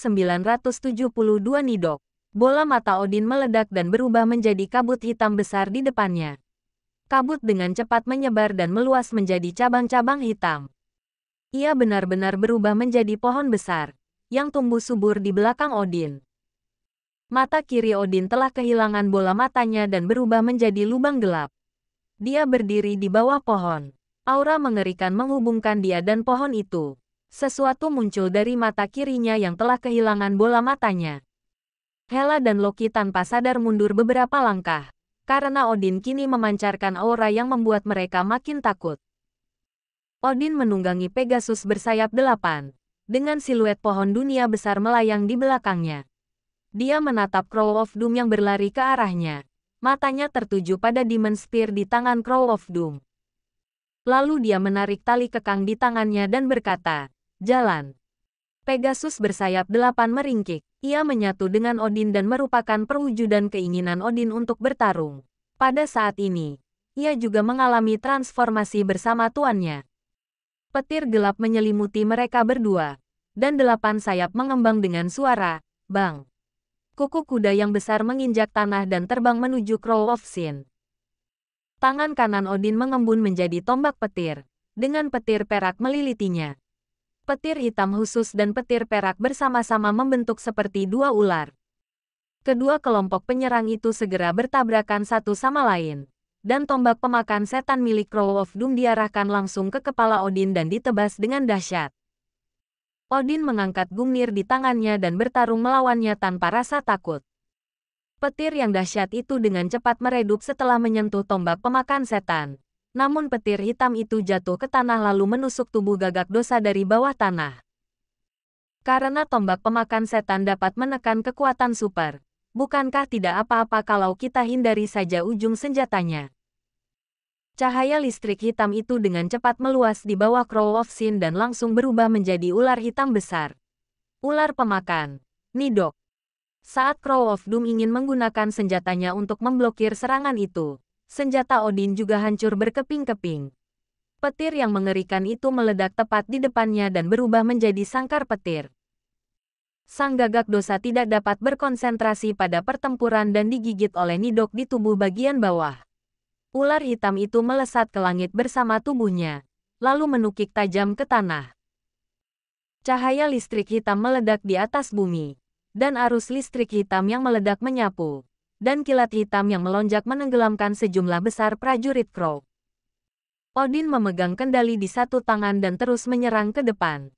972 Nidok. Bola mata Odin meledak dan berubah menjadi kabut hitam besar di depannya. Kabut dengan cepat menyebar dan meluas menjadi cabang-cabang hitam. Ia benar-benar berubah menjadi pohon besar, yang tumbuh subur di belakang Odin. Mata kiri Odin telah kehilangan bola matanya dan berubah menjadi lubang gelap. Dia berdiri di bawah pohon. Aura mengerikan menghubungkan dia dan pohon itu. Sesuatu muncul dari mata kirinya yang telah kehilangan bola matanya. Hela dan Loki tanpa sadar mundur beberapa langkah, karena Odin kini memancarkan aura yang membuat mereka makin takut. Odin menunggangi Pegasus bersayap 8, dengan siluet pohon dunia besar melayang di belakangnya. Dia menatap Crow of Doom yang berlari ke arahnya. Matanya tertuju pada Demon Spear di tangan Crow of Doom. Lalu dia menarik tali kekang di tangannya dan berkata, "Jalan." Pegasus bersayap 8 meringkik. Ia menyatu dengan Odin dan merupakan perwujudan keinginan Odin untuk bertarung. Pada saat ini, ia juga mengalami transformasi bersama tuannya. Petir gelap menyelimuti mereka berdua, dan 8 sayap mengembang dengan suara, "Bang!" Kuku kuda yang besar menginjak tanah dan terbang menuju Crow of Sin. Tangan kanan Odin mengembun menjadi tombak petir, dengan petir perak melilitinya. Petir hitam khusus dan petir perak bersama-sama membentuk seperti dua ular. Kedua kelompok penyerang itu segera bertabrakan satu sama lain, dan tombak pemakan setan milik Crow of Doom diarahkan langsung ke kepala Odin dan ditebas dengan dahsyat. Odin mengangkat Gungnir di tangannya dan bertarung melawannya tanpa rasa takut. Petir yang dahsyat itu dengan cepat meredup setelah menyentuh tombak pemakan setan. Namun petir hitam itu jatuh ke tanah lalu menusuk tubuh Gagak Dosa dari bawah tanah. Karena tombak pemakan setan dapat menekan kekuatan super, bukankah tidak apa-apa kalau kita hindari saja ujung senjatanya? Cahaya listrik hitam itu dengan cepat meluas di bawah Crow of Sin dan langsung berubah menjadi ular hitam besar. Ular pemakan, Nidok. Saat Crow of Doom ingin menggunakan senjatanya untuk memblokir serangan itu, senjata Odin juga hancur berkeping-keping. Petir yang mengerikan itu meledak tepat di depannya dan berubah menjadi sangkar petir. Sang Gagak Dosa tidak dapat berkonsentrasi pada pertempuran dan digigit oleh Nidok di tubuh bagian bawah. Ular hitam itu melesat ke langit bersama tubuhnya, lalu menukik tajam ke tanah. Cahaya listrik hitam meledak di atas bumi, dan arus listrik hitam yang meledak menyapu, dan kilat hitam yang melonjak menenggelamkan sejumlah besar prajurit Crow. Odin memegang kendali di satu tangan dan terus menyerang ke depan.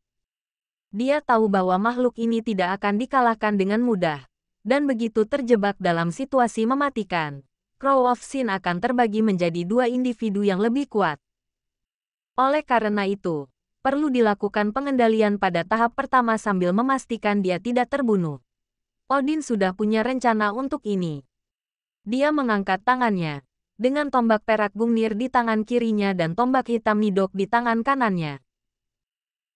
Dia tahu bahwa makhluk ini tidak akan dikalahkan dengan mudah, dan begitu terjebak dalam situasi mematikan, Crow of Sin akan terbagi menjadi dua individu yang lebih kuat. Oleh karena itu, perlu dilakukan pengendalian pada tahap pertama sambil memastikan dia tidak terbunuh. Odin sudah punya rencana untuk ini. Dia mengangkat tangannya, dengan tombak perak Gungnir di tangan kirinya dan tombak hitam Nidok di tangan kanannya.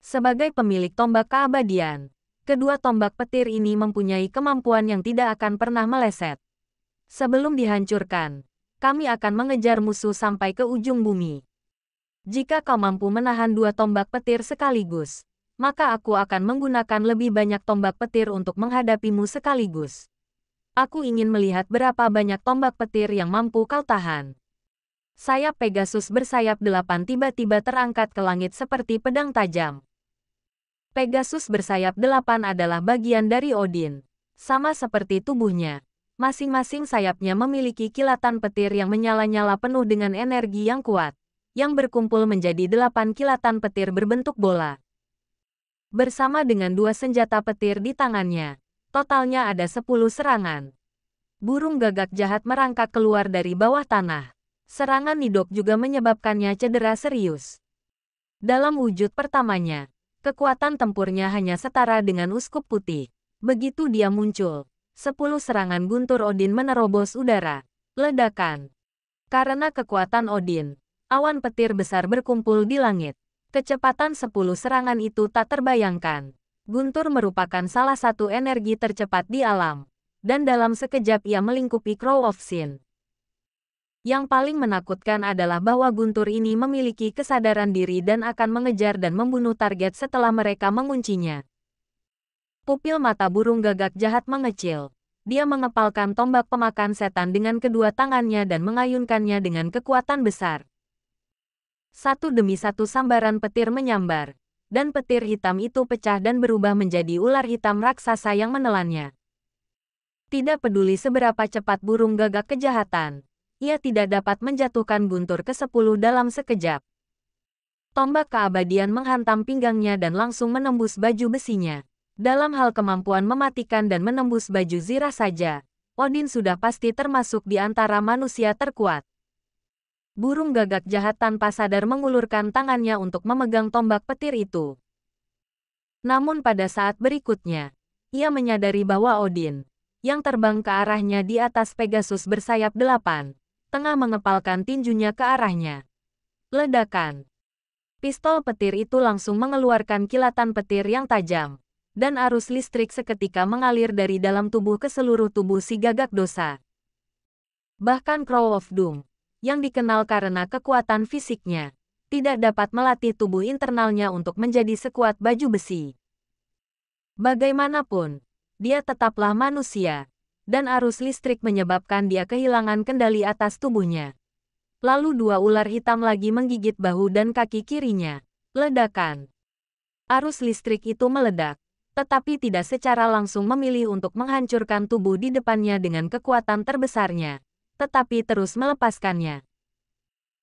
Sebagai pemilik tombak keabadian, kedua tombak petir ini mempunyai kemampuan yang tidak akan pernah meleset. Sebelum dihancurkan, kami akan mengejar musuh sampai ke ujung bumi. Jika kau mampu menahan dua tombak petir sekaligus, maka aku akan menggunakan lebih banyak tombak petir untuk menghadapimu sekaligus. Aku ingin melihat berapa banyak tombak petir yang mampu kau tahan. Sayap Pegasus bersayap 8 tiba-tiba terangkat ke langit seperti pedang tajam. Pegasus bersayap 8 adalah bagian dari Odin. Sama seperti tubuhnya, masing-masing sayapnya memiliki kilatan petir yang menyala-nyala penuh dengan energi yang kuat, yang berkumpul menjadi 8 kilatan petir berbentuk bola. Bersama dengan dua senjata petir di tangannya, totalnya ada 10 serangan. Burung gagak jahat merangkak keluar dari bawah tanah. Serangan Nidok juga menyebabkannya cedera serius. Dalam wujud pertamanya, kekuatan tempurnya hanya setara dengan uskup putih. Begitu dia muncul, 10 serangan guntur Odin menerobos udara. Ledakan. Karena kekuatan Odin, awan petir besar berkumpul di langit. Kecepatan 10 serangan itu tak terbayangkan. Guntur merupakan salah satu energi tercepat di alam, dan dalam sekejap ia melingkupi Crow of Sin. Yang paling menakutkan adalah bahwa guntur ini memiliki kesadaran diri dan akan mengejar dan membunuh target setelah mereka menguncinya. Pupil mata burung gagak jahat mengecil. Dia mengepalkan tombak pemakan setan dengan kedua tangannya dan mengayunkannya dengan kekuatan besar. Satu demi satu sambaran petir menyambar, dan petir hitam itu pecah dan berubah menjadi ular hitam raksasa yang menelannya. Tidak peduli seberapa cepat burung gagak kejahatan, ia tidak dapat menjatuhkan guntur ke-10 dalam sekejap. Tombak keabadian menghantam pinggangnya dan langsung menembus baju besinya. Dalam hal kemampuan mematikan dan menembus baju zirah saja, Odin sudah pasti termasuk di antara manusia terkuat. Burung gagak jahat tanpa sadar mengulurkan tangannya untuk memegang tombak petir itu. Namun pada saat berikutnya, ia menyadari bahwa Odin, yang terbang ke arahnya di atas Pegasus bersayap 8, tengah mengepalkan tinjunya ke arahnya. Ledakan. Pistol petir itu langsung mengeluarkan kilatan petir yang tajam, dan arus listrik seketika mengalir dari dalam tubuh ke seluruh tubuh si gagak dosa. Bahkan Crow of Doom, yang dikenal karena kekuatan fisiknya, tidak dapat melatih tubuh internalnya untuk menjadi sekuat baju besi. Bagaimanapun, dia tetaplah manusia, dan arus listrik menyebabkan dia kehilangan kendali atas tubuhnya. Lalu dua ular hitam lagi menggigit bahu dan kaki kirinya. Ledakan. Arus listrik itu meledak, tetapi tidak secara langsung memilih untuk menghancurkan tubuh di depannya dengan kekuatan terbesarnya, tetapi terus melepaskannya.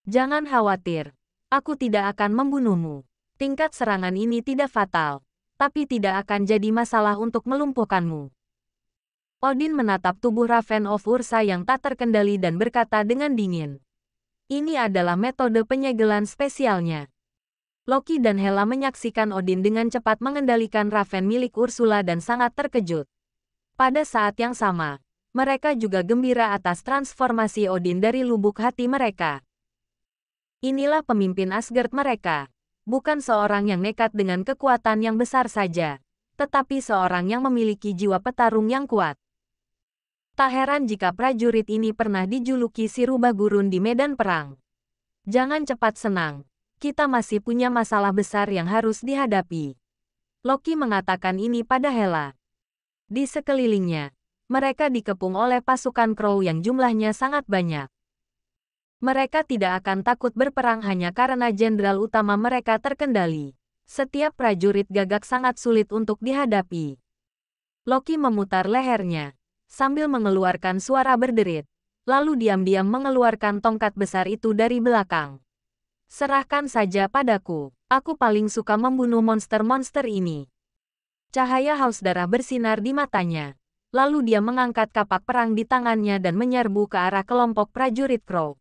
Jangan khawatir, aku tidak akan membunuhmu. Tingkat serangan ini tidak fatal, tapi tidak akan jadi masalah untuk melumpuhkanmu. Odin menatap tubuh Raven of Ursa yang tak terkendali dan berkata dengan dingin. Ini adalah metode penyegelan spesialnya. Loki dan Hela menyaksikan Odin dengan cepat mengendalikan Raven milik Ursula dan sangat terkejut. Pada saat yang sama, mereka juga gembira atas transformasi Odin dari lubuk hati mereka. Inilah pemimpin Asgard mereka, bukan seorang yang nekat dengan kekuatan yang besar saja, tetapi seorang yang memiliki jiwa petarung yang kuat. Tak heran jika prajurit ini pernah dijuluki si rubah gurun di medan perang. Jangan cepat senang. Kita masih punya masalah besar yang harus dihadapi. Loki mengatakan ini pada Hela. Di sekelilingnya, mereka dikepung oleh pasukan Crow yang jumlahnya sangat banyak. Mereka tidak akan takut berperang hanya karena jenderal utama mereka terkendali. Setiap prajurit gagak sangat sulit untuk dihadapi. Loki memutar lehernya, sambil mengeluarkan suara berderit, lalu diam-diam mengeluarkan tongkat besar itu dari belakang. Serahkan saja padaku, aku paling suka membunuh monster-monster ini. Cahaya haus darah bersinar di matanya, lalu dia mengangkat kapak perang di tangannya dan menyerbu ke arah kelompok prajurit Crow.